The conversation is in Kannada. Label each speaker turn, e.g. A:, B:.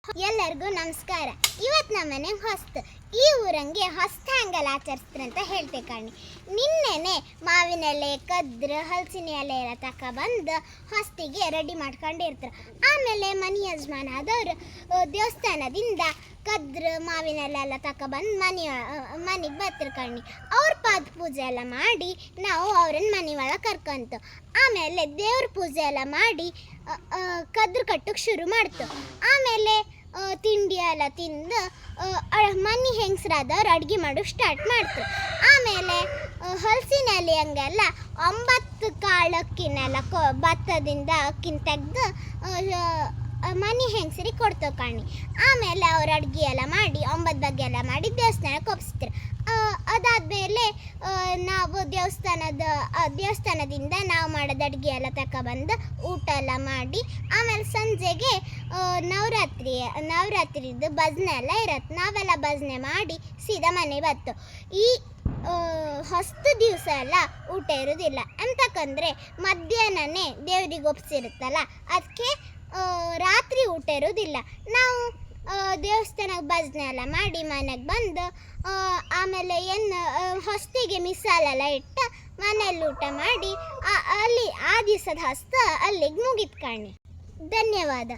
A: ಎಲ್ಲರಿಗೂ ನಮಸ್ಕಾರ. ಇವತ್ತು ನಮ್ಮ ಮನೆಗೆ ಹೊಸ್ತು ಈ ಊರಂಗೆ ಹೊಸ್ತು ಹ್ಯಾಂಗಲ್ಲ ಆಚರಿಸ್ತಾರೆ ಅಂತ ಹೇಳ್ತೆ ಕಣ್ಣಿ. ನಿನ್ನೆನೆ ಮಾವಿನ ಎಲೆ ಕದ್ರ ಹಲಸಿನ ಎಲೆ ಎಲ್ಲ ತಗೊಬಂದು ಹೊಸ್ತಿಗೆ ರೆಡಿ ಮಾಡ್ಕೊಂಡಿರ್ತಾರೆ. ಆಮೇಲೆ ಮನೆ ಯಜಮಾನ ಆದವರು ದೇವಸ್ಥಾನದಿಂದ ಕದ್ರ ಮಾವಿನ ಎಲೆ ಎಲ್ಲ ತಗೊಬಂದು ಮನೆಗೆ ಬರ್ತಾರೆ ಕಣ್ಣಿ. ಅವ್ರ ಪಾದ ಪೂಜೆ ಎಲ್ಲ ಮಾಡಿ ನಾವು ಅವ್ರನ್ನ ಮನೆ ಒಳಗೆ ಕರ್ಕೊಂತು. ಆಮೇಲೆ ದೇವ್ರ ಪೂಜೆ ಎಲ್ಲ ಮಾಡಿ ಕದ್ರ ಕಟ್ಟಕ್ಕೆ ಶುರು ಮಾಡ್ತು. ಆಮೇಲೆ ತಿಂಡಿ ಎಲ್ಲ ತಿಂದು ಮನೆ ಹೆಂಗಸ್ರಾದವ್ರು ಅಡುಗೆ ಮಾಡೋಕ್ಕೆ ಸ್ಟಾರ್ಟ್ ಮಾಡ್ತಾರೆ. ಆಮೇಲೆ ಹಲಸಿನ ಎಲೆ ಹಂಗೆಲ್ಲ 9 ಕಾಳು ಅಕ್ಕಿನೆಲ್ಲ ಭತ್ತದಿಂದ ಅಕ್ಕಿನ ತೆಗೆದು ಮನೆ ಹೆಂಗಸರಿಗೆ ಕೊಡ್ತೇವೆ ಕಣ್ಣಿ. ಆಮೇಲೆ ಅವ್ರು ಅಡುಗೆ ಎಲ್ಲ ಮಾಡಿ 9 ಬಗೆ ಎಲ್ಲ ಮಾಡಿ ದೇವಸ್ಥಾನಕ್ಕೆ ಒಪ್ಪಿಸ್ತಾರೆ. ಅದಾದಮೇಲೆ ನಾವು ದೇವಸ್ಥಾನದಿಂದ ನಾವು ಮಾಡೋದು ಅಡುಗೆ ಎಲ್ಲ ತಗೊಬಂದು ಊಟ ಎಲ್ಲ ಮಾಡಿ ಆಮೇಲೆ ಸಂಜೆಗೆ ನವರಾತ್ರಿದು ಭಜನೆ ಎಲ್ಲ ಇರತ್ತೆ. ನಾವೆಲ್ಲ ಭಜನೆ ಮಾಡಿ ಸೀದಾ ಮನೆ ಬತ್ತು. ಈ ಹೊಸ್ತು ದಿವಸ ಎಲ್ಲ ಊಟ ಇರೋದಿಲ್ಲ ಅಂತಕ್ಕಂದರೆ ಮಧ್ಯಾಹ್ನನೇ ದೇವ್ರಿಗೆ ಒಪ್ಸಿರುತ್ತಲ್ಲ, ಅದಕ್ಕೆ ರಾತ್ರಿ ಊಟ ಇರೋದಿಲ್ಲ. ನಾವು ದೇವಸ್ಥಾನಕ್ಕೆ ಭಜನೆ ಎಲ್ಲ ಮಾಡಿ ಮನೆಗೆ ಬಂದು ಆಮೇಲೆ ಹೊಸ್ತಿಗೆ ಮಿಸಾಲೆಲ್ಲ ಇಟ್ಟು ಮನೆಯಲ್ಲಿ ಊಟ ಮಾಡಿ ಅಲ್ಲಿ ಆ ದಿವಸದ ಹೊಸ್ತು ಅಲ್ಲಿಗೆ ಮುಗಿತು ಕಣ್ಣಿ. ಧನ್ಯವಾದ.